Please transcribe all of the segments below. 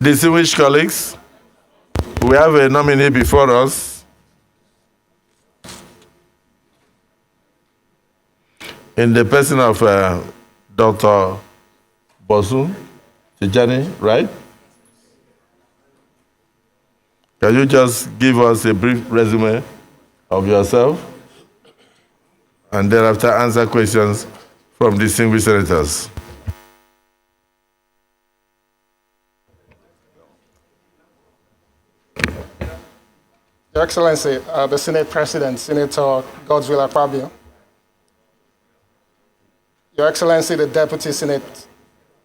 Distinguished colleagues, we have a nominee before us in the person of Dr. Bosun, Tijani, right? Can you just give us a brief resume of yourself and thereafter answer questions from distinguished senators? Your Excellency, the Senate President, Senator Godswill Akpabio. Your Excellency, the Deputy Senate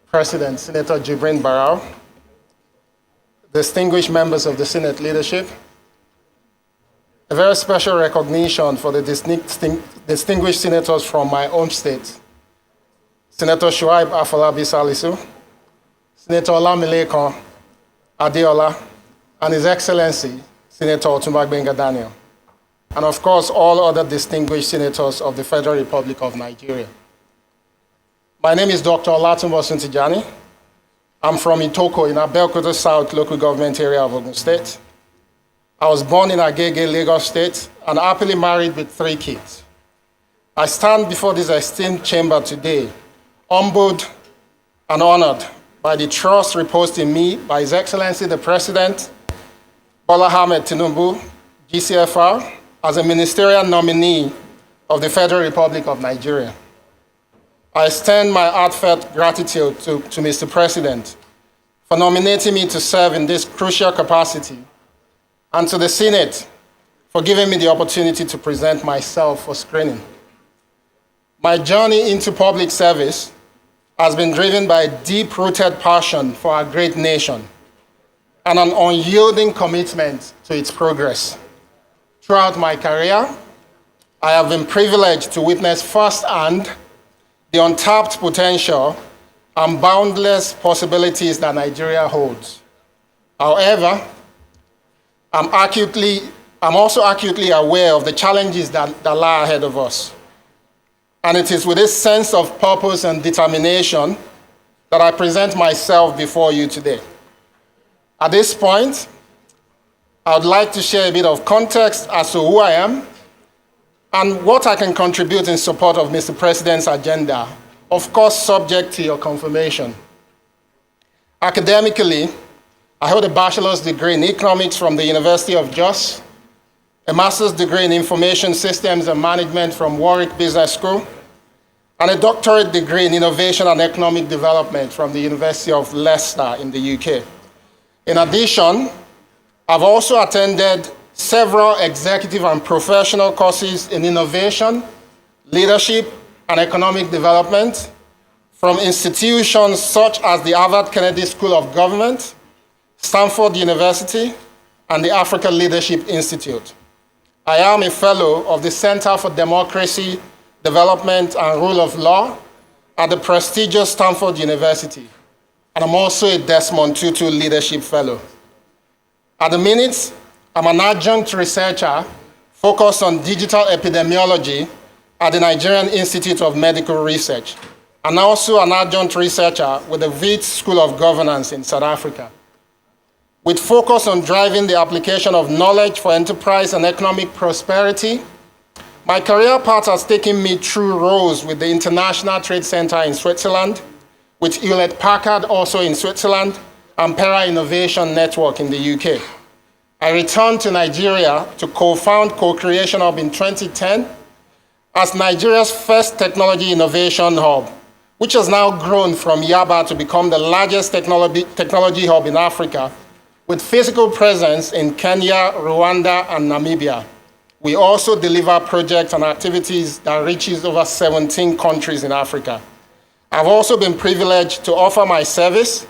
President, Senator Jibrin Barao. Distinguished members of the Senate leadership. A very special recognition for the distinguished senators from my home state. Senator Shuaib Afolabi Salisu, Senator Olamilekan Adeola, and His Excellency, Senator Otunba Gbenga Daniel, and of course, all other distinguished senators of the Federal Republic of Nigeria. My name is Dr. Bosun Tijani. I'm from Itoko in Abeokuta South local government area of Ogun State. I was born in Agege, Lagos State, and happily married with 3 kids. I stand before this esteemed chamber today, humbled and honored by the trust reposed in me by His Excellency the President, Bola Ahmed Tinubu, GCFR, as a ministerial nominee of the Federal Republic of Nigeria. I extend my heartfelt gratitude to Mr. President for nominating me to serve in this crucial capacity, and to the Senate for giving me the opportunity to present myself for screening. My journey into public service has been driven by a deep-rooted passion for our great nation and an unyielding commitment to its progress. Throughout my career, I have been privileged to witness firsthand the untapped potential and boundless possibilities that Nigeria holds. However, I'm also acutely aware of the challenges that lie ahead of us. And it is with this sense of purpose and determination that I present myself before you today. At this point, I would like to share a bit of context as to who I am and what I can contribute in support of Mr. President's agenda, of course subject to your confirmation. Academically, I hold a bachelor's degree in economics from the University of Jos, a master's degree in information systems and management from Warwick Business School, and a doctorate degree in innovation and economic development from the University of Leicester in the UK. In addition, I've also attended several executive and professional courses in innovation, leadership, and economic development from institutions such as the Harvard Kennedy School of Government, Stanford University, and the Africa Leadership Institute. I am a fellow of the Center for Democracy, Development, and Rule of Law at the prestigious Stanford University, and I'm also a Desmond Tutu Leadership Fellow. At the minute, I'm an adjunct researcher focused on digital epidemiology at the Nigerian Institute of Medical Research, and also an adjunct researcher with the Wits School of Governance in South Africa. With focus on driving the application of knowledge for enterprise and economic prosperity, my career path has taken me through roles with the International Trade Center in Switzerland, with Hewlett-Packard also in Switzerland, and Pera Innovation Network in the UK. I returned to Nigeria to co-found Co-Creation Hub in 2010 as Nigeria's first technology innovation hub, which has now grown from Yaba to become the largest technology hub in Africa, with physical presence in Kenya, Rwanda, and Namibia. We also deliver projects and activities that reaches over 17 countries in Africa. I've also been privileged to offer my service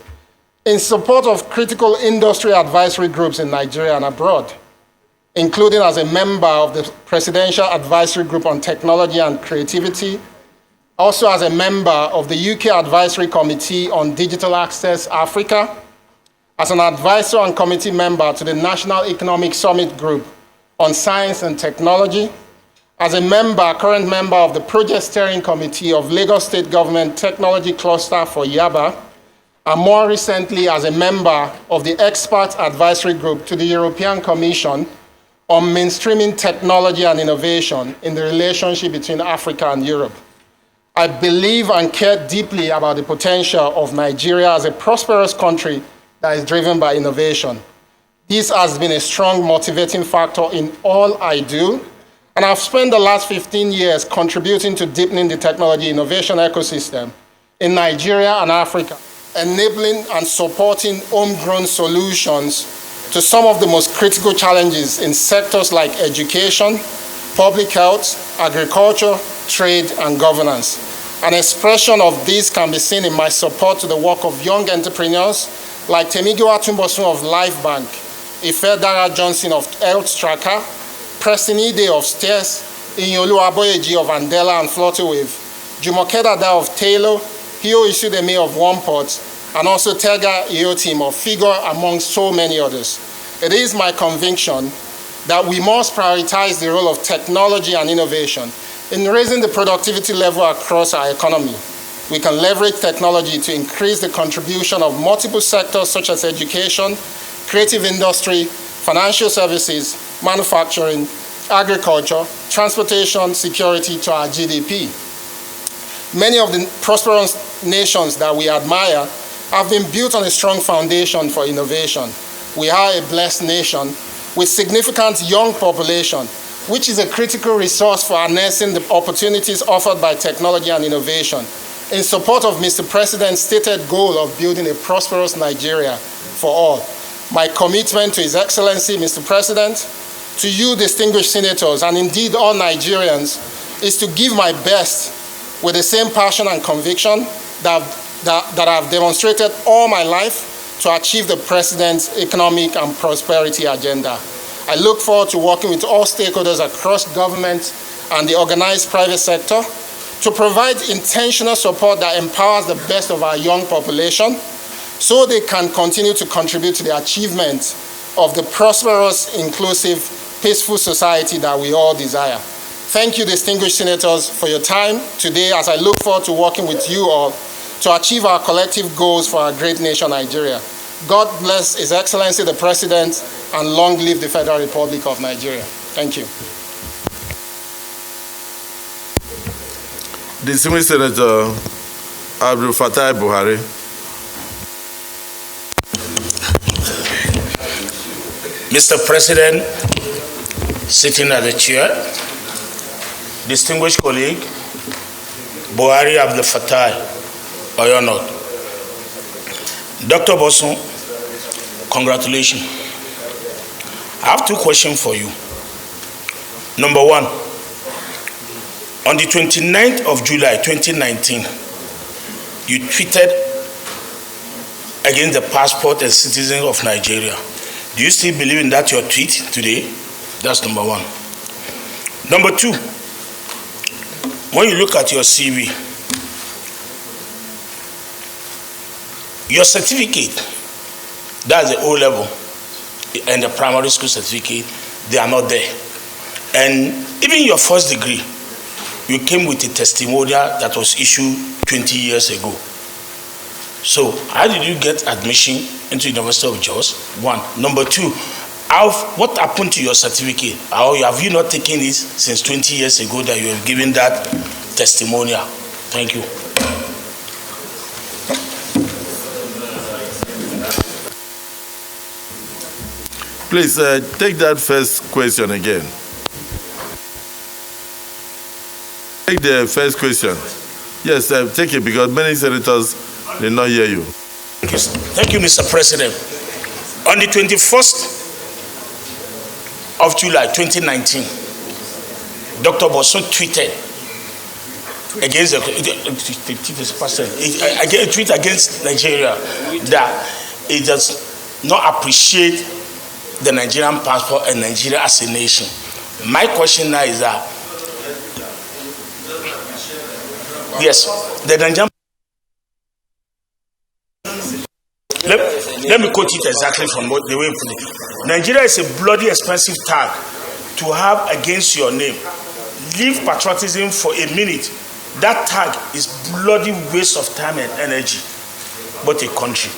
in support of critical industry advisory groups in Nigeria and abroad, including as a member of the Presidential Advisory Group on Technology and Creativity, also as a member of the UK Advisory Committee on Digital Access Africa, as an advisor and committee member to the National Economic Summit Group on Science and Technology, as a current member of the Project Steering Committee of Lagos State Government Technology Cluster for Yaba, and more recently as a member of the Expert Advisory Group to the European Commission on mainstreaming technology and innovation in the relationship between Africa and Europe. I believe and care deeply about the potential of Nigeria as a prosperous country that is driven by innovation. This has been a strong motivating factor in all I do, and I've spent the last 15 years contributing to deepening the technology innovation ecosystem in Nigeria and Africa, enabling and supporting homegrown solutions to some of the most critical challenges in sectors like education, public health, agriculture, trade, and governance. An expression of this can be seen in my support to the work of young entrepreneurs like Temigiwa Bosun of Lifebank, Ifedara Johnson of Health Tracker, Preston Ide of Stairs, Inyolu Aboyeji of Andela and Flutterwave, Jumoke Dada of Taylor, Hio Isudeme of Oneport, and also Tega Iotim of Figure, among so many others. It is my conviction that we must prioritize the role of technology and innovation in raising the productivity level across our economy. We can leverage technology to increase the contribution of multiple sectors such as education, creative industry, financial services, manufacturing, agriculture, transportation, security to our GDP. Many of the prosperous nations that we admire have been built on a strong foundation for innovation. We are a blessed nation with significant young population, which is a critical resource for harnessing the opportunities offered by technology and innovation in support of Mr. President's stated goal of building a prosperous Nigeria for all. My commitment to His Excellency, Mr. President, to you distinguished senators, and indeed all Nigerians, is to give my best with the same passion and conviction that I've demonstrated all my life to achieve the President's economic and prosperity agenda. I look forward to working with all stakeholders across government and the organized private sector to provide intentional support that empowers the best of our young population so they can continue to contribute to the achievement of the prosperous, inclusive, peaceful society that we all desire. Thank you, distinguished senators, for your time today as I look forward to working with you all to achieve our collective goals for our great nation, Nigeria. God bless His Excellency the President, and long live the Federal Republic of Nigeria. Thank you. Distinguished Senator Abdul Fattah Buhari. Mr. President, sitting at the chair, distinguished colleague, Buhari Abdul Fattah, Oyonod. Dr. Bosun, congratulations. I have two questions for you. Number one, on the 29th of July 2019, you tweeted against the passport and citizens of Nigeria. Do you still believe in that your tweet today? That's number one. Number two, when you look at your CV, your certificate, that's the O level and the primary school certificate, they are not there. And even your first degree, you came with a testimonial that was issued 20 years ago. So how did you get admission into University of Jos? One. Number two, what happened to your certificate? How have you not taken it since 20 years ago that you have given that testimonial? Thank you. Please take that first question again. Take the first question. Yes, take it because many senators did not hear you. Thank you, Mr. President. On the 21st of July 2019, Dr. Bosun tweeted against a tweet against Nigeria that it does not appreciate the Nigerian passport and Nigeria as a nation. My question now is that, yes, the Nigerian. Let me quote it exactly from the way you put it. Nigeria is a bloody expensive tag to have against your name. Leave patriotism for a minute. That tag is bloody waste of time and energy. but a country.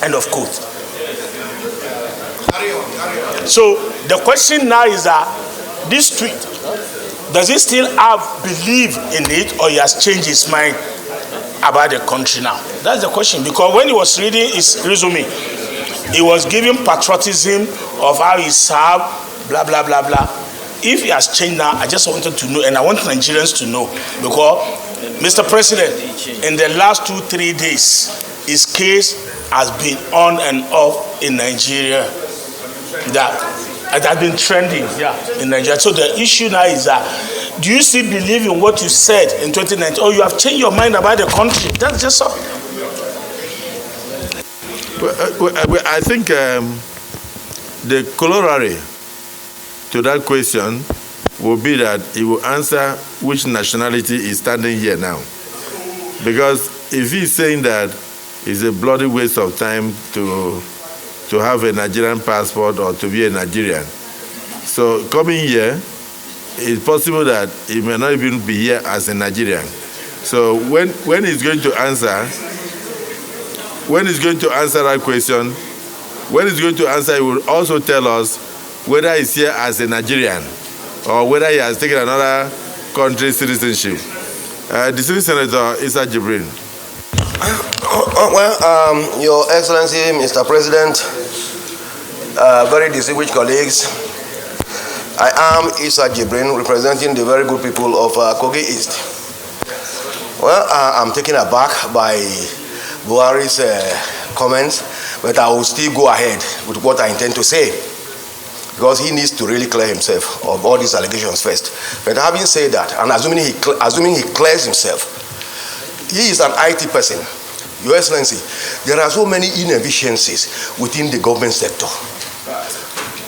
End of quote. So the question now is that this tweet, does he still have belief in it, or he has changed his mind about the country now? That's the question. Because when he was reading his resume, he was giving patriotism of how he served, blah, blah, blah, blah. If he has changed now, I just wanted to know, and I want Nigerians to know, because, Mr. President, in the last 2-3 days, his case has been on and off in Nigeria. That has been trending, in Nigeria. So the issue now is that, do you still believe in what you said in 2019, or you have changed your mind about the country? That's just all. Well, I think the corollary to that question will be that he will answer which nationality is standing here now. Because if he's saying that it's a bloody waste of time to have a Nigerian passport or to be a Nigerian, so coming here, it's possible that he may not even be here as a Nigerian. So when he's going to answer, that question, he will also tell us whether he's here as a Nigerian or whether he has taken another country's citizenship. Distinguished Senator Issa Jibrin. Well, Your Excellency, Mr. President, very distinguished colleagues, I am Issa Jibrin, representing the very good people of Kogi East. Well, I'm taken aback by Buhari's comments, but I will still go ahead with what I intend to say, because he needs to really clear himself of all these allegations first. But having said that, and assuming he clears himself, he is an IT person. Your Excellency, there are so many inefficiencies within the government sector,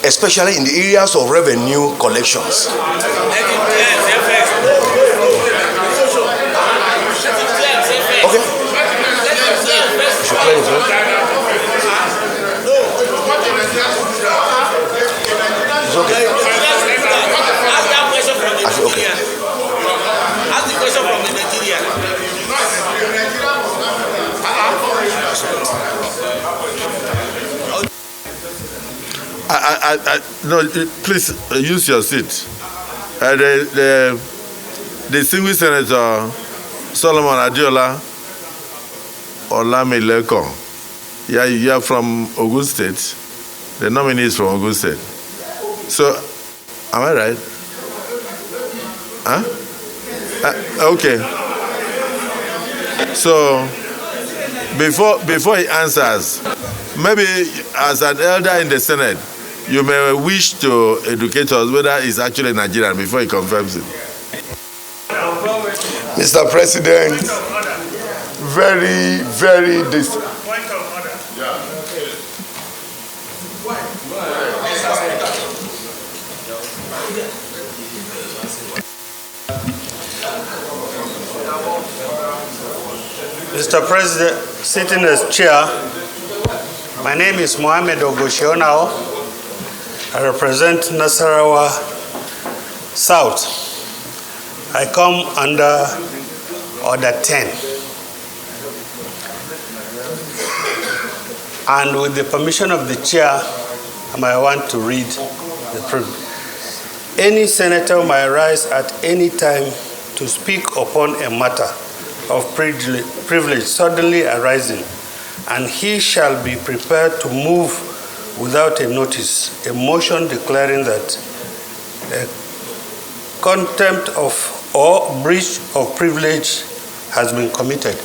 especially in the areas of revenue collections. Okay. You should clear himself. It's okay. Ask that question from the Okay. Ask the question from the Nigeria. No, please use your seat. The distinguished Senator Solomon Adiola Olamileko. Yeah, you are from Ogun State. The nominee is from Ogun State. So, am I right? Huh? Okay. So, before he answers, maybe as an elder in the Senate, you may wish to educate us whether he's actually Nigerian before he confirms it. Mr. President, very Point of order. Mr. President, sitting as chair, my name is Mohamed Ogoshionao. I represent Nasarawa South. I come under Order 10. And with the permission of the chair, I might want to read the privilege. Any senator may rise at any time to speak upon a matter of privilege suddenly arising, and he shall be prepared to move without a notice a motion declaring that a contempt of or breach of privilege has been committed.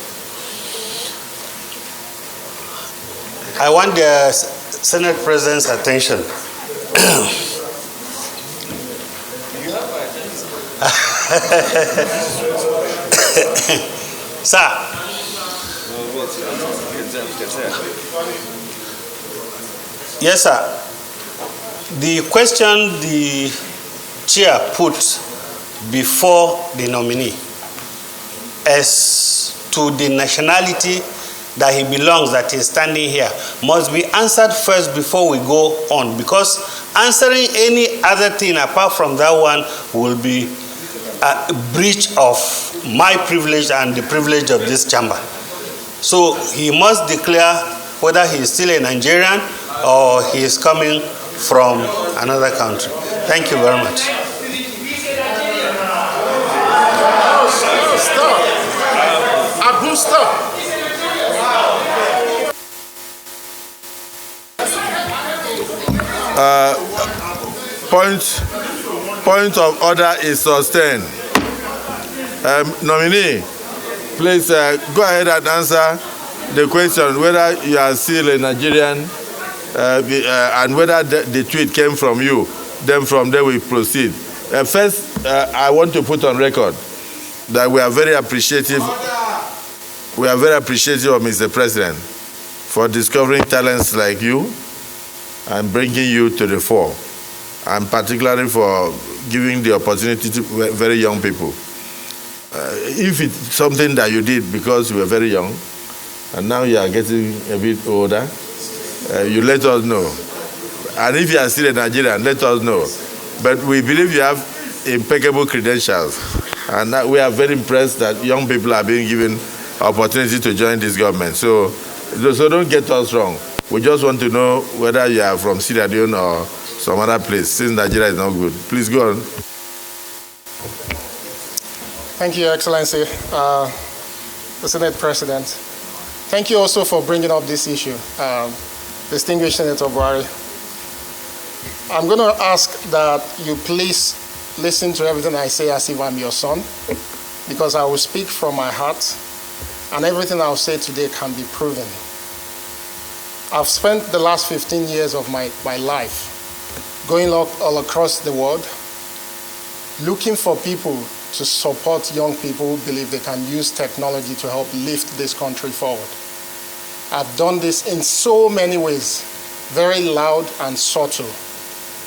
I want the Senate President's attention. Sir. Yes, sir. The question the chair put before the nominee as to the nationality that he belongs, that is standing here, must be answered first before we go on, because answering any other thing apart from that one will be a breach of my privilege and the privilege of this chamber. So he must declare whether he is still a Nigerian or he is coming from another country. Thank you very much. Stop. Abu, stop. Point of order is sustained. Nominee, please go ahead and answer the question whether you are still a Nigerian and whether the tweet came from you. Then from there we proceed. First, I want to put on record that we are very appreciative. We are very appreciative of Mr. President for discovering talents like you and bringing you to the fore, and particularly for giving the opportunity to very young people. If it's something that you did because you were very young, and now you are getting a bit older, you let us know. And if you are still a Nigerian, let us know. But we believe you have impeccable credentials, and we are very impressed that young people are being given opportunity to join this government. So don't get us wrong. We just want to know whether you are from Sierra Leone or some other place, since Nigeria is not good. Please go on. Thank you, Your Excellency, the Senate President. Thank you also for bringing up this issue, distinguished Senator Buhari. I'm going to ask that you please listen to everything I say as if I'm your son, because I will speak from my heart, and everything I'll say today can be proven. I've spent the last 15 years of my life going all across the world, looking for people to support young people who believe they can use technology to help lift this country forward. I've done this in so many ways, very loud and subtle.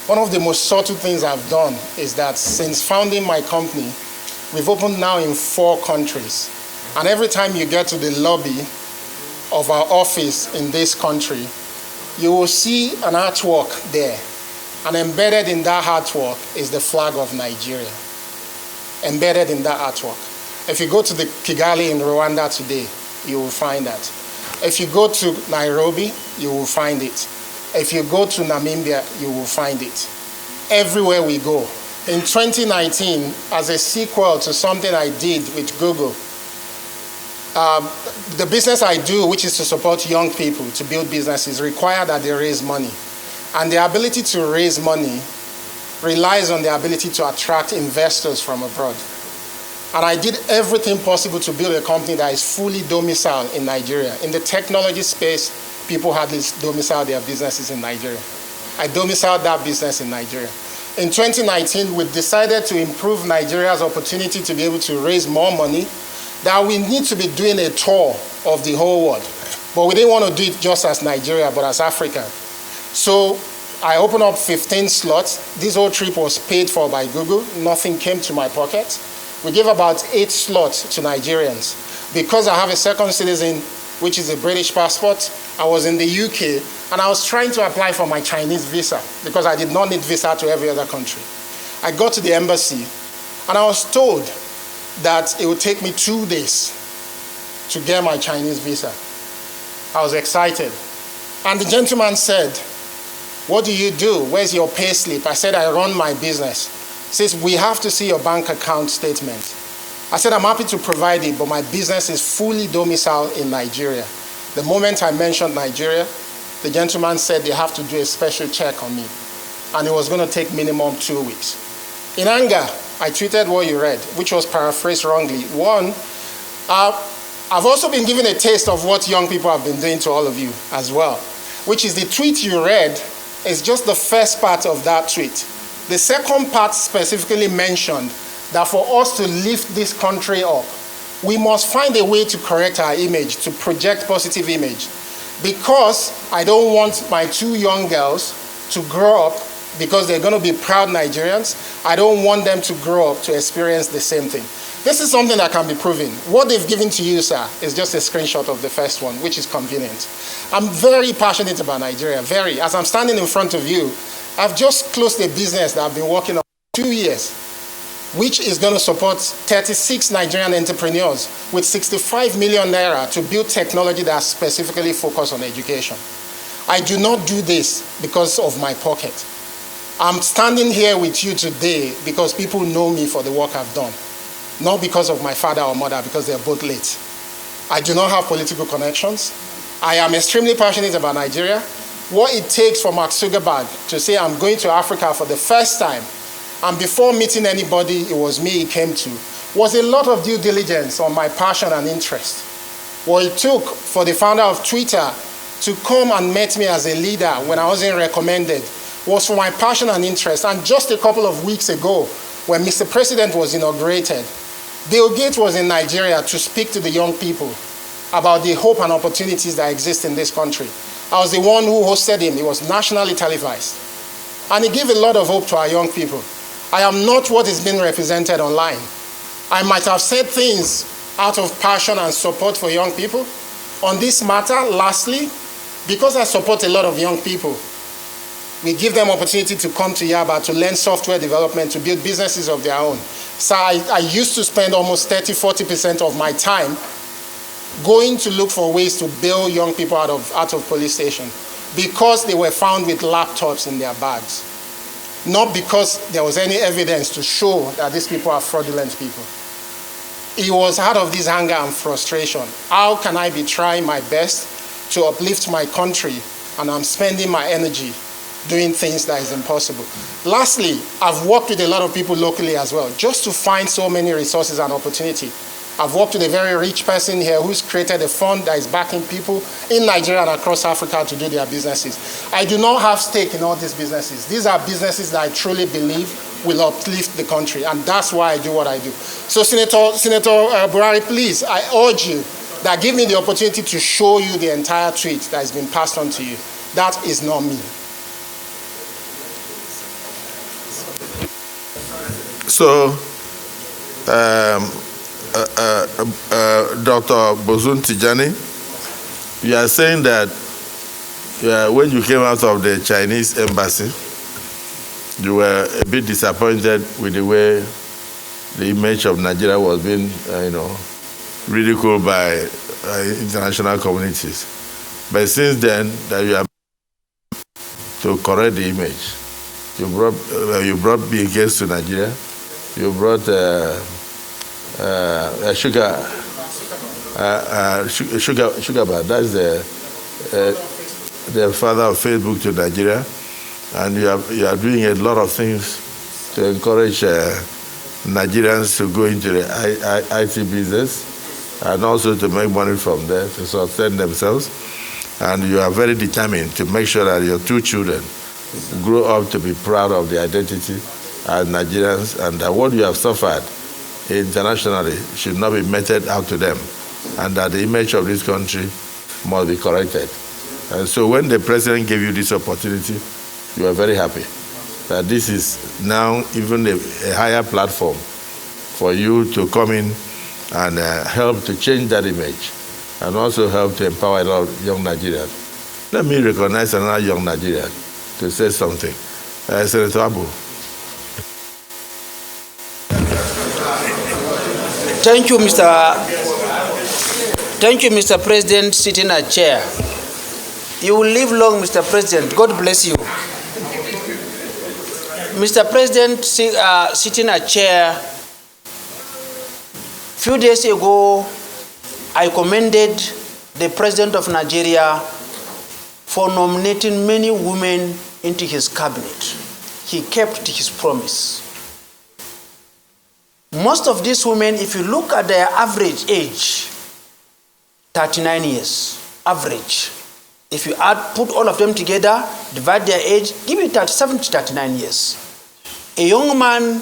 One of the most subtle things I've done is that since founding my company, we've opened now in 4 countries. And every time you get to the lobby of our office in this country, you will see an artwork there. And embedded in that artwork is the flag of Nigeria. Embedded in that artwork. If you go to the Kigali in Rwanda today, you will find that. If you go to Nairobi, you will find it. If you go to Namibia, you will find it. Everywhere we go. In 2019, as a sequel to something I did with Google, the business I do, which is to support young people to build businesses, require that they raise money. And the ability to raise money relies on the ability to attract investors from abroad. And I did everything possible to build a company that is fully domiciled in Nigeria. In the technology space, people hardly domicile their businesses in Nigeria. I domiciled that business in Nigeria. In 2019, we decided to improve Nigeria's opportunity to be able to raise more money, that we need to be doing a tour of the whole world. But we didn't want to do it just as Nigeria, but as Africa. So I opened up 15 slots. This whole trip was paid for by Google. Nothing came to my pocket. We gave about 8 slots to Nigerians. Because I have a second citizen, which is a British passport, I was in the UK, and I was trying to apply for my Chinese visa because I did not need visa to every other country. I got to the embassy, and I was told that it would take me 2 days to get my Chinese visa. I was excited. And the gentleman said, "What do you do? Where's your pay slip?" I said, "I run my business." He says, "We have to see your bank account statement." I said, "I'm happy to provide it, but my business is fully domiciled in Nigeria." The moment I mentioned Nigeria, the gentleman said they have to do a special check on me, and it was going to take minimum 2 weeks. In anger, I tweeted what you read, which was paraphrased wrongly. One, I've also been given a taste of what young people have been doing to all of you as well, which is the tweet you read is just the first part of that tweet. The second part specifically mentioned that for us to lift this country up, we must find a way to correct our image, to project positive image. Because I don't want my 2 young girls to grow up because they're going to be proud Nigerians. I don't want them to grow up to experience the same thing. This is something that can be proven. What they've given to you, sir, is just a screenshot of the first one, which is convenient. I'm very passionate about Nigeria, very. As I'm standing in front of you, I've just closed a business that I've been working on 2 years. which is going to support 36 Nigerian entrepreneurs with 65 million naira to build technology that is specifically focused on education. I do not do this because of my pocket. I'm standing here with you today because people know me for the work I've done, not because of my father or mother, because they're both late. I do not have political connections. I am extremely passionate about Nigeria. What it takes for Mark Zuckerberg to say I'm going to Africa for the first time, and before meeting anybody, it was me he came to, was a lot of due diligence on my passion and interest. What it took for the founder of Twitter to come and meet me as a leader when I wasn't recommended was for my passion and interest. And just a couple of weeks ago, when Mr. President was inaugurated, Bill Gates was in Nigeria to speak to the young people about the hope and opportunities that exist in this country. I was the one who hosted him. It was nationally televised. And it gave a lot of hope to our young people. I am not what is being represented online. I might have said things out of passion and support for young people. On this matter, lastly, because I support a lot of young people, we give them opportunity to come to Yaba to learn software development, to build businesses of their own. So I used to spend almost 30-40% of my time going to look for ways to bail young people out of police station because they were found with laptops in their bags. Not because there was any evidence to show that these people are fraudulent people. It was out of this anger and frustration. How can I be trying my best to uplift my country and I'm spending my energy doing things that is impossible? Lastly, I've worked with a lot of people locally as well, just to find so many resources and opportunity. I've worked with a very rich person here who's created a fund that is backing people in Nigeria and across Africa to do their businesses. I do not have stake in all these businesses. These are businesses that I truly believe will uplift the country, and that's why I do what I do. So Senator Buhari, please, I urge you that give me the opportunity to show you the entire tweet that has been passed on to you. That is not me. So, Dr. Bosun Tijani, you are saying that when you came out of the Chinese embassy, you were a bit disappointed with the way the image of Nigeria was being, ridiculed by international communities. But since then, that you are to correct the image. You brought Bill Gates to Nigeria. You brought Sugar Bar. That's the father of Facebook to Nigeria, and you are doing a lot of things to encourage Nigerians to go into the IT business and also to make money from there to sustain themselves. And you are very determined to make sure that your two children grow up to be proud of their identity as Nigerians, and that what you have suffered internationally should not be meted out to them, and that the image of this country must be corrected. And so when the president gave you this opportunity, you are very happy that this is now even a higher platform for you to come in and help to change that image and also help to empower a lot of young Nigerians. Let me recognize another young Nigerian to say something. Senator Abu. Thank you, Mr. President, sitting at chair. You will live long, Mr. President. God bless you. Mr. President, sitting at chair, few days ago, I commended the President of Nigeria for nominating many women into his cabinet. He kept his promise. Most of these women, if you look at their average age, 39 years, average. If you put all of them together, divide their age, give it 37 to 39 years. A young man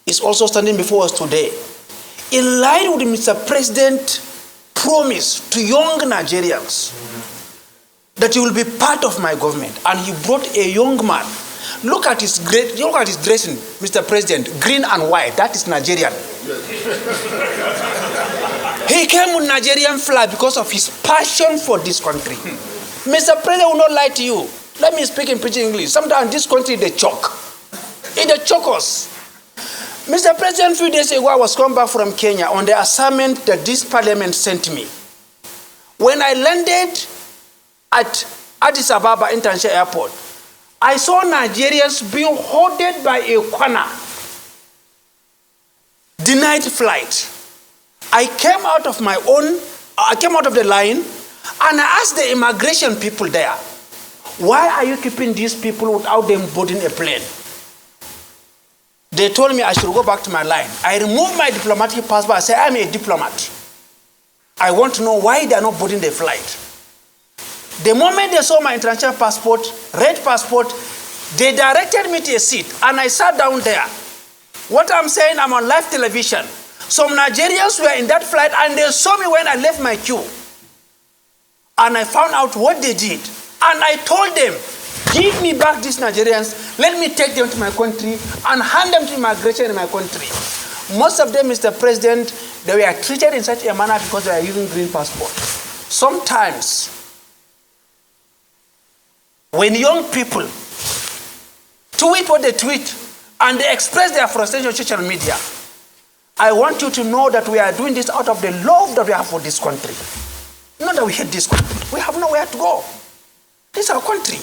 is also standing before us today. In line with Mr. President's promise to young Nigerians that he will be part of my government, and he brought a young man. Look at his dressing, Mr. President, green and white. That is Nigerian. He came with Nigerian flag because of his passion for this country. Mr. President will not lie to you. Let me speak in pidgin English. Sometimes this country, they choke. They choke us. Mr. President, a few days ago, I was coming back from Kenya on the assignment that this parliament sent me. When I landed at Addis Ababa International Airport, I saw Nigerians being hoarded by a corner, denied flight. I came out of the line, and I asked the immigration people there, why are you keeping these people without them boarding a plane? They told me I should go back to my line. I removed my diplomatic passport. I said, I'm a diplomat. I want to know why they are not boarding the flight. The moment they saw my international passport, red passport, they directed me to a seat, and I sat down there. What I'm saying, I'm on live television. Some Nigerians were in that flight, and they saw me when I left my queue. And I found out what they did. And I told them, give me back these Nigerians, let me take them to my country and hand them to immigration in my country. Most of them, Mr. President, they were treated in such a manner because they are using green passport. Sometimes, when young people tweet what they tweet and they express their frustration on social media, I want you to know that we are doing this out of the love that we have for this country. Not that we hate this country. We have nowhere to go. This is our country.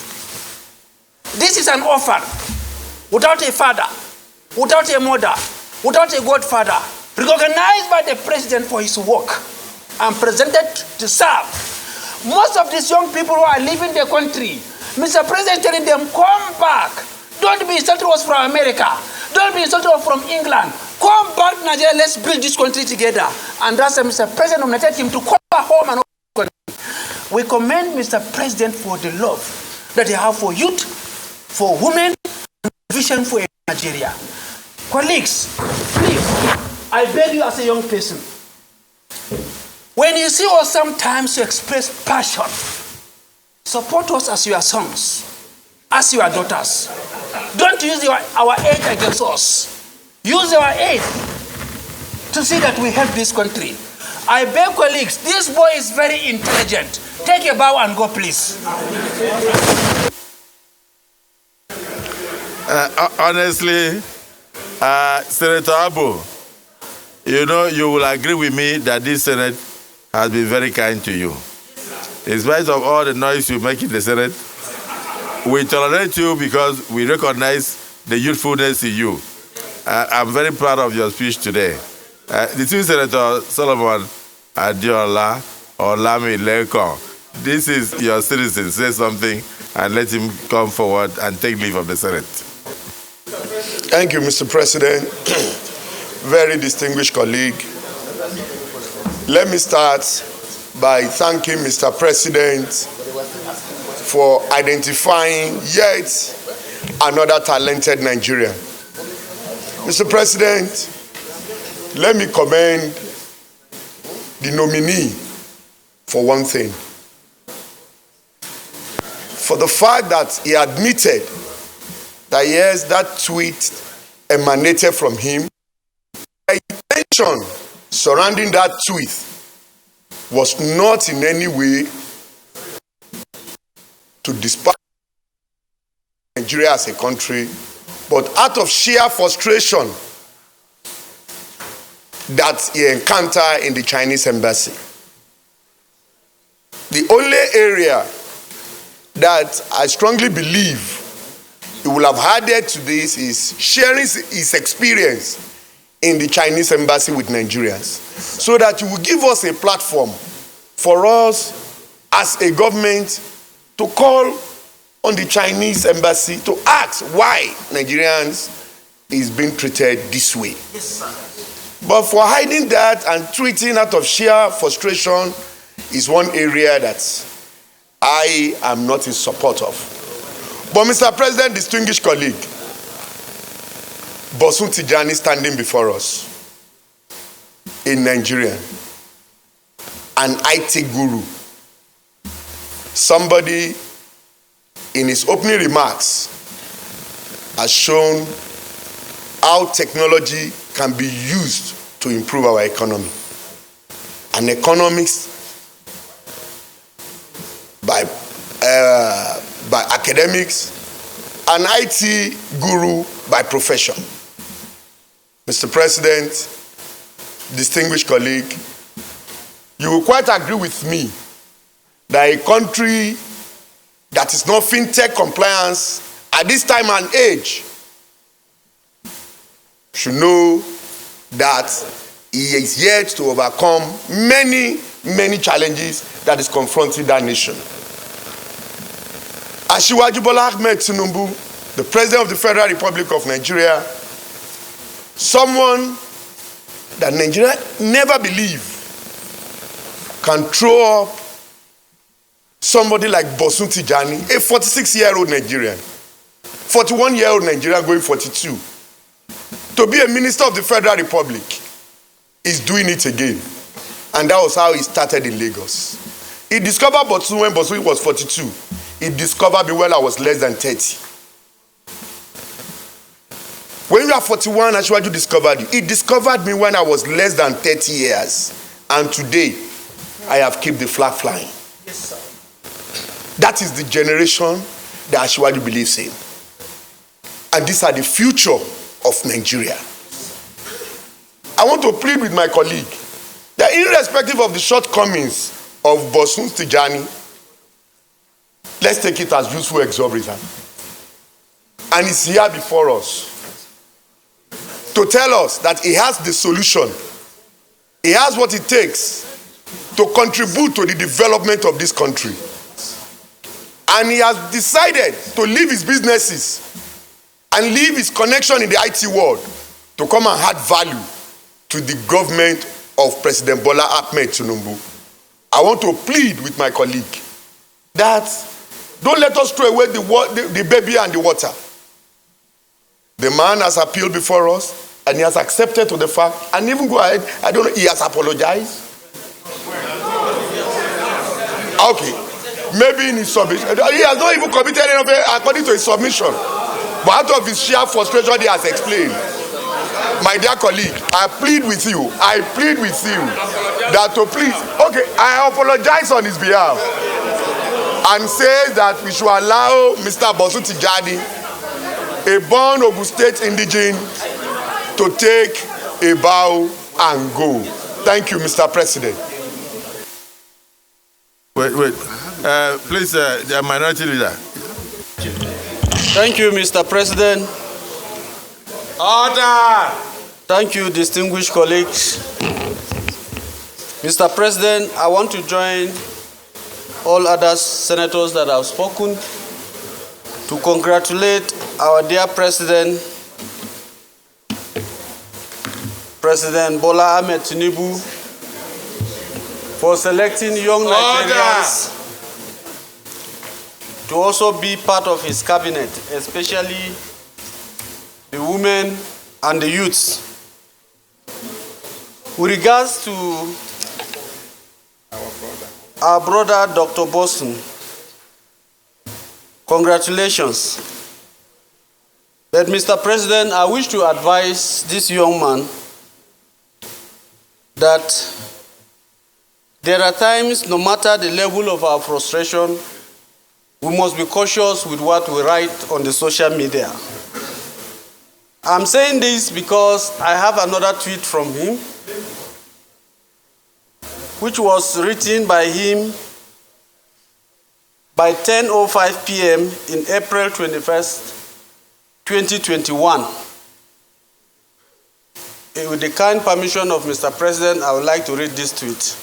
This is an orphan, without a father, without a mother, without a godfather, recognized by the president for his work and presented to serve. Most of these young people who are leaving the country, Mr. President telling them, come back. Don't be insulted us from America. Don't be insulted us from England. Come back to Nigeria, let's build this country together. And that's why Mr. President nominated him to come back home and we commend Mr. President for the love that they have for youth, for women, and vision for Nigeria. Colleagues, please, I beg you as a young person, when you see us sometimes to express passion, support us as your sons, as your daughters. Don't use our age against us. Use our age to see that we help this country. I beg colleagues, this boy is very intelligent. Take a bow and go, please. Honestly, Senator Abu, you know, you will agree with me that this Senate has been very kind to you. In spite of all the noise you make in the Senate, we tolerate you because we recognize the youthfulness in you. I'm very proud of your speech today. The two Senator Solomon Adiola or Lami Lekon, this is your citizen. Say something and let him come forward and take leave of the Senate. Thank you, Mr. President. Very distinguished colleague. Let me start by thanking Mr. President for identifying yet another talented Nigerian. Mr. President, let me commend the nominee for one thing. For the fact that he admitted that yes, that tweet emanated from him. The intention surrounding that tweet was not in any way to despise Nigeria as a country, but out of sheer frustration that he encountered in the Chinese embassy. The only area that I strongly believe he will have added to this is sharing his experience in the Chinese embassy with Nigerians, so that he will give us a platform for us as a government to call on the Chinese embassy to ask why Nigerians is being treated this way. Yes, sir. But for hiding that and tweeting out of sheer frustration is one area that I am not in support of. But Mr. President, distinguished colleague, Bosun Tijani standing before us in Nigeria, an IT guru, somebody in his opening remarks has shown how technology can be used to improve our economy. An economist by academics, an IT guru by profession. Mr. President, distinguished colleague, you will quite agree with me that a country that is not fintech compliance at this time and age should know that he is yet to overcome many challenges that is confronting that nation. Asiwaju Bola Ahmed Tinubu, the President of the Federal Republic of Nigeria, someone that Nigeria never believed can throw up somebody like Bosun Tijani, a 46-year-old Nigerian, 41-year-old Nigerian going 42, to be a minister of the Federal Republic, is doing it again. And that was how he started in Lagos. He discovered Bosun when Bosun was 42. He discovered me when I was less than 30. When you are 41, Asiwaju discovered you. He discovered me when I was less than 30 years. And today, I have kept the flag flying. Yes, sir. That is the generation that Asiwaju believes in. And these are the future of Nigeria. I want to plead with my colleague that irrespective of the shortcomings of Bosun Tijani, let's take it as useful exorbitant. And he's here before us to tell us that he has the solution. He has what it takes to contribute to the development of this country. And he has decided to leave his businesses and leave his connection in the IT world to come and add value to the government of President Bola Ahmed Tinubu. I want to plead with my colleague that don't let us throw away the baby and the water. The man has appealed before us and he has accepted to the fact, and even go ahead, I don't know, he has apologized. Okay, maybe in his submission, he has not even committed anything according to his submission. But out of his sheer frustration, he has explained. My dear colleague, I plead with you that to please, okay, I apologize on his behalf and say that we should allow Mr. Bosun Tijani, a born Ogun State indigene, to take a bow and go. Thank you, Mr. President. Wait. Please, the minority leader. Thank you, Mr. President. Order! Thank you, distinguished colleagues. Mr. President, I want to join all other senators that have spoken to congratulate our dear President, President Bola Ahmed Tinubu, for selecting young Nigerians to also be part of his cabinet, especially the women and the youths. With regards to our brother Dr. Bosun, congratulations. But Mr. President, I wish to advise this young man that there are times, no matter the level of our frustration, we must be cautious with what we write on the social media. I'm saying this because I have another tweet from him, which was written by him by 10:05 p.m. in April 21st, 2021. With the kind permission of Mr. President, I would like to read this tweet.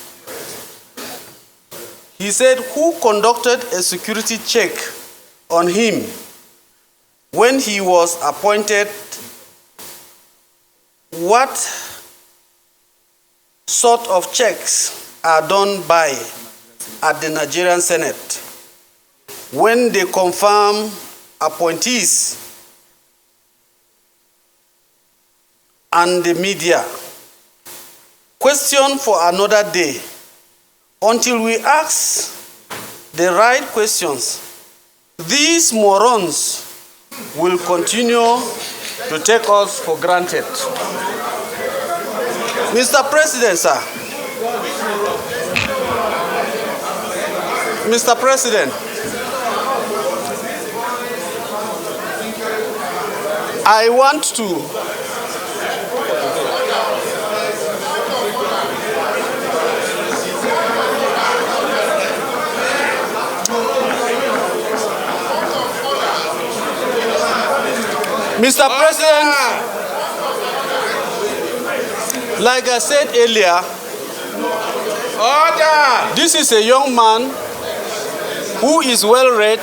He said, "Who conducted a security check on him when he was appointed? What sort of checks are done by at the Nigerian Senate when they confirm appointees and the media? Question for another day. Until we ask the right questions, these morons will continue to take us for granted." Mr. President, sir. Mr. President, I want to Mr. President, like I said earlier, Order! this is a young man who is well read.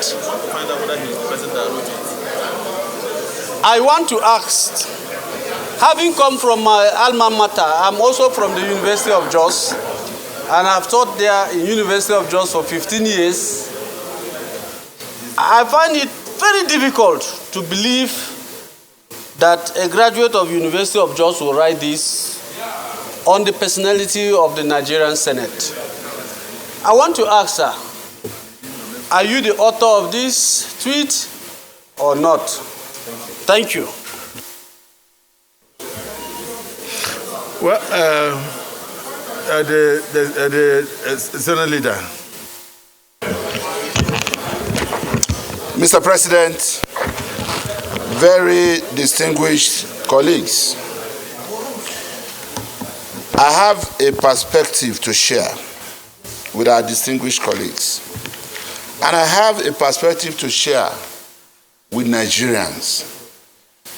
I want to ask, having come from my alma mater, I'm also from the University of Jos, and I've taught there in University of Jos for 15 years. I find it very difficult to believe that a graduate of University of Jos will write this on the personality of the Nigerian Senate. I want to ask, sir, are you the author of this tweet or not? Thank you. Well, the Senate leader. Mr. President, very distinguished colleagues, I have a perspective to share with our distinguished colleagues. And I have a perspective to share with Nigerians,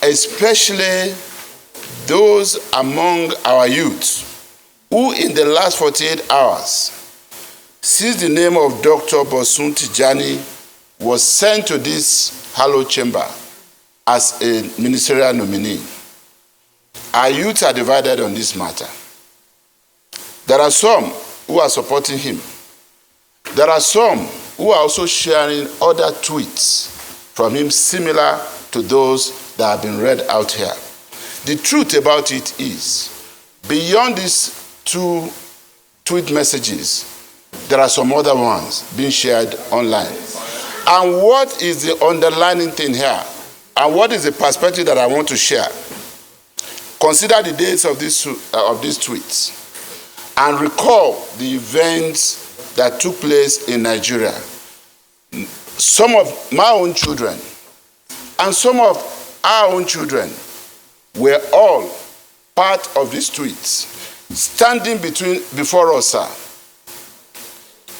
especially those among our youth who in the last 48 hours, since the name of Dr. Bosun Tijani was sent to this hallowed chamber as a ministerial nominee, our youth are divided on this matter. There are some who are supporting him. There are some who are also sharing other tweets from him similar to those that have been read out here. The truth about it is, beyond these two tweet messages, there are some other ones being shared online. And what is the underlying thing here? And what is the perspective that I want to share? Consider the dates of these tweets and recall the events that took place in Nigeria. Some of my own children and some of our own children were all part of these tweets. Standing before us, sir,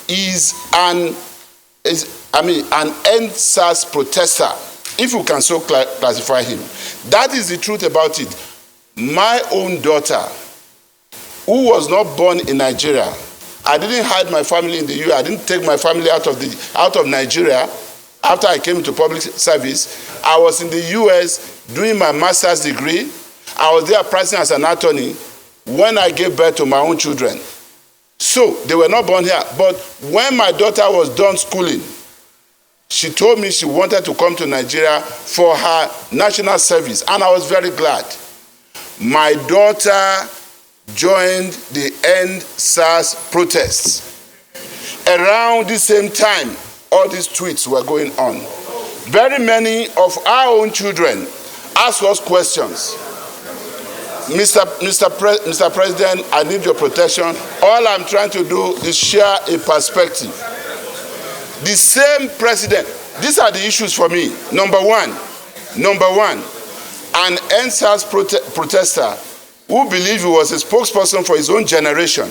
is an NSAS protester, if you can so classify him. That is the truth about it. My own daughter, who was not born in Nigeria, I didn't hide my family in the US. I didn't take my family out of Nigeria after I came to public service. I was in the US doing my master's degree. I was there practicing as an attorney when I gave birth to my own children. So they were not born here. But when my daughter was done schooling, she told me she wanted to come to Nigeria for her national service, and I was very glad. My daughter joined the End SARS protests. Around the same time, all these tweets were going on. Very many of our own children asked us questions. Mr. President, I need your protection. All I'm trying to do is share a perspective. The same president, these are the issues for me. Number one, an NSAS protester who believed he was a spokesperson for his own generation,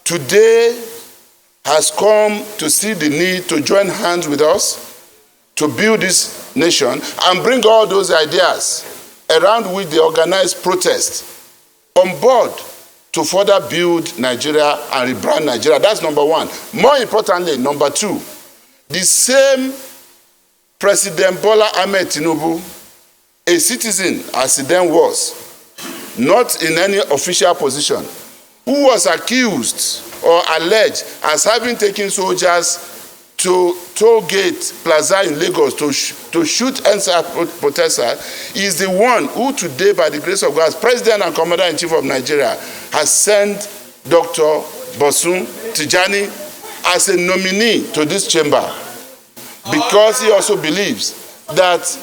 today has come to see the need to join hands with us to build this nation and bring all those ideas around which they organize protests on board to further build Nigeria and rebrand Nigeria. That's number one. More importantly, number two, the same President Bola Ahmed Tinubu, a citizen as he then was, not in any official position, who was accused or alleged as having taken soldiers to toll gate plaza in Lagos to shoot NSAS protesters, is the one who today, by the grace of God, as President and Commander-in-Chief of Nigeria, has sent Dr. Bosun Tijani as a nominee to this chamber, because he also believes that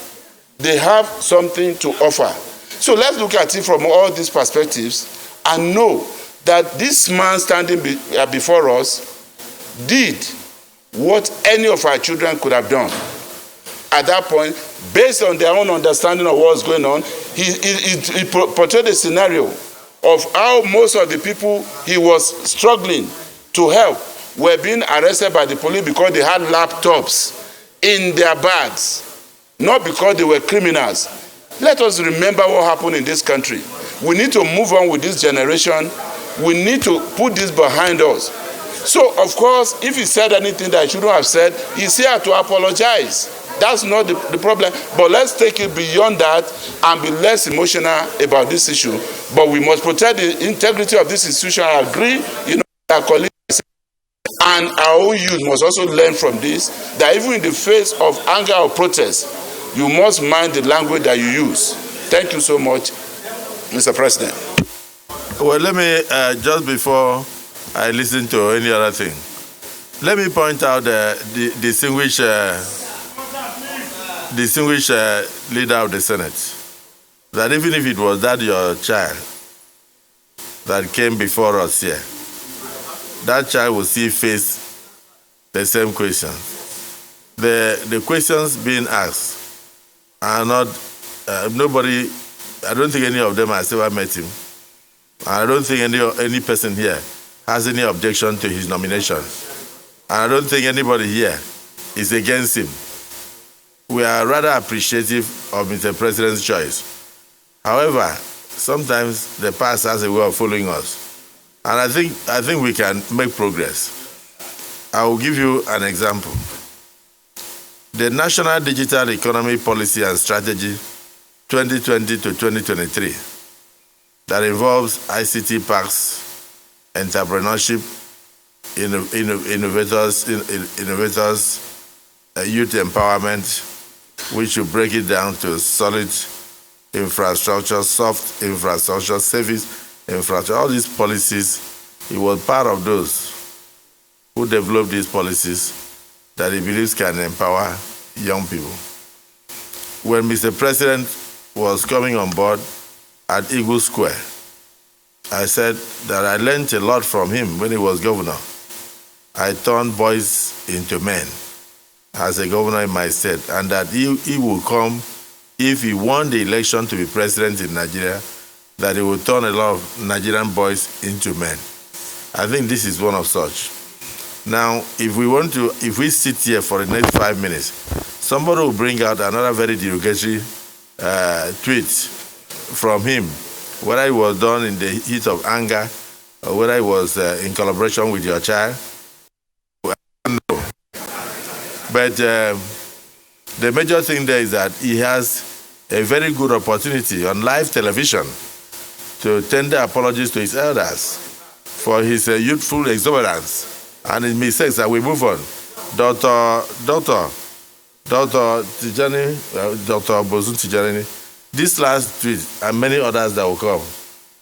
they have something to offer. So let's look at it from all these perspectives and know that this man standing before us did what any of our children could have done. At that point, based on their own understanding of what was going on, he portrayed a scenario of how most of the people he was struggling to help were being arrested by the police because they had laptops in their bags, not because they were criminals. Let us remember what happened in this country. We need to move on with this generation. We need to put this behind us. So, of course, if he said anything that he shouldn't have said, he's here to apologize. That's not the problem. But let's take it beyond that and be less emotional about this issue. But we must protect the integrity of this institution. I agree, our colleagues, and our own youth must also learn from this, that even in the face of anger or protest, you must mind the language that you use. Thank you so much, Mr. President. Well, let me, just before I listen to any other thing, let me point out the distinguished leader of the Senate, that even if it was that your child that came before us here, that child will still face the same question. The questions being asked are not, nobody, I don't think any of them has ever met him. I don't think any person here has any objection to his nomination. And I don't think anybody here is against him. We are rather appreciative of Mr. President's choice. However, sometimes the past has a way of following us. And I think we can make progress. I will give you an example. The National Digital Economy Policy and Strategy 2020 to 2023 that involves ICT parks, entrepreneurship, innovators, youth empowerment, which will break it down to solid infrastructure, soft infrastructure, service infrastructure, all these policies. He was part of those who developed these policies that he believes can empower young people. When Mr. President was coming on board at Eagle Square, I said that I learned a lot from him when he was governor. I turned boys into men as a governor in my state, and that he will come, if he won the election to be president in Nigeria, that he will turn a lot of Nigerian boys into men. I think this is one of such. Now, if we sit here for the next 5 minutes, somebody will bring out another very derogatory tweet from him, whether it was done in the heat of anger or whether it was in collaboration with your child. I don't know. But the major thing there is that he has a very good opportunity on live television to tender apologies to his elders for his youthful exuberance and his mistakes, that we move on. Dr. Tijani, Dr. Bosun Tijani, this last tweet and many others that will come,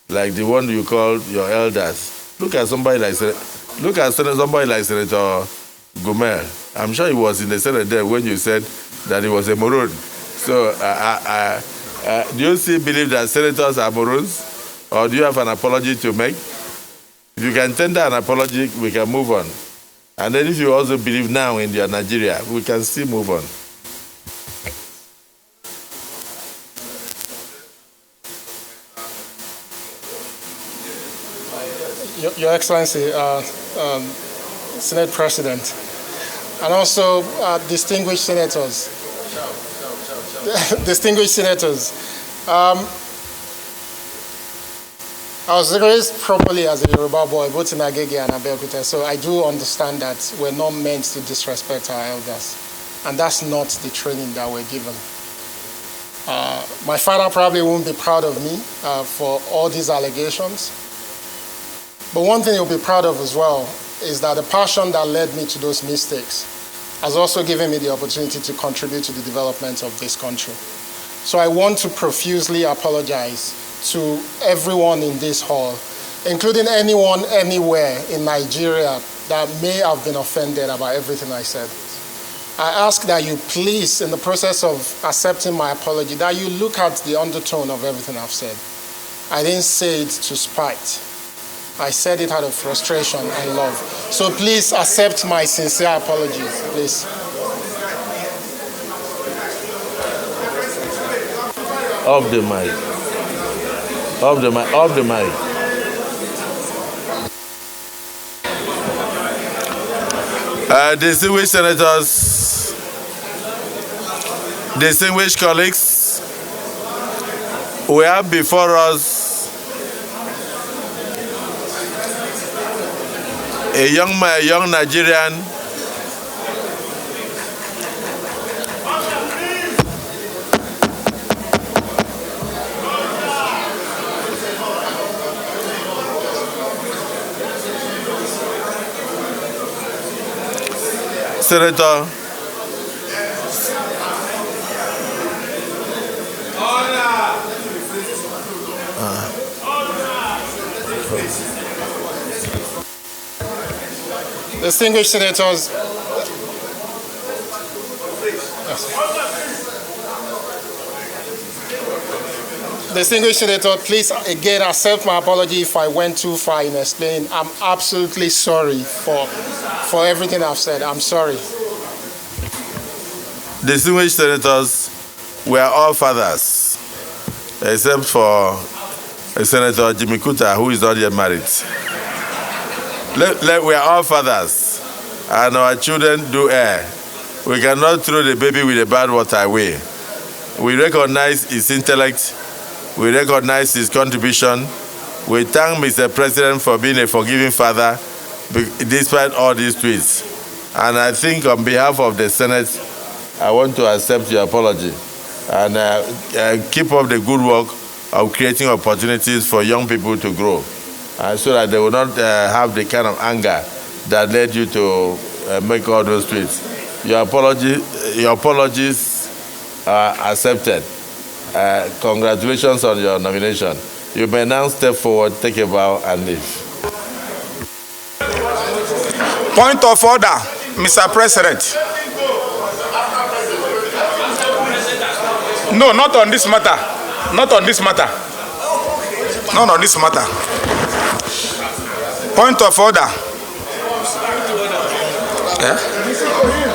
like the one you called your elders. Look at somebody like Senator Gumel. I'm sure he was in the Senate there when you said that he was a maroon. So, do you still believe that senators are maroons, or do you have an apology to make? If you can tender an apology, we can move on. And then if you also believe now in your Nigeria, we can still move on. Your Excellency, Senate President, and also distinguished senators. Distinguished senators. I was raised properly as a Yoruba boy, both in Agege and Abeokuta, so I do understand that we're not meant to disrespect our elders, and that's not the training that we're given. My father probably won't be proud of me for all these allegations, but one thing he'll be proud of as well is that the passion that led me to those mistakes has also given me the opportunity to contribute to the development of this country. So I want to profusely apologize to everyone in this hall, including anyone anywhere in Nigeria that may have been offended about everything I said. I ask that you please, in the process of accepting my apology, that you look at the undertone of everything I've said. I didn't say it to spite. I said it out of frustration and love. So please accept my sincere apologies, please. Off the mic. Off the mic. Off the mic. Distinguished senators, distinguished colleagues, We have before us a young man, a young Nigerian Senator Distinguished senators, Distinguished senator, please again accept my apology if I went too far in explaining. I'm absolutely sorry for everything I've said. I'm sorry. distinguished senators, we are all fathers, except for Senator Jimmy Kuta, who is not yet married. We are all fathers, and our children do err. We cannot throw the baby with the bad water away. We recognize his intellect. We recognize his contribution. We thank Mr. President for being a forgiving father despite all these tweets. And I think on behalf of the Senate, I want to accept your apology and keep up the good work of creating opportunities for young people to grow, so that they will not have the kind of anger that led you to make all those tweets. Your apologies are accepted. Congratulations on your nomination. You may now step forward, take a bow, and leave. Point of order, Mr. President. No, not on this matter. Not on this matter. Not on this matter. Point of order. Yeah?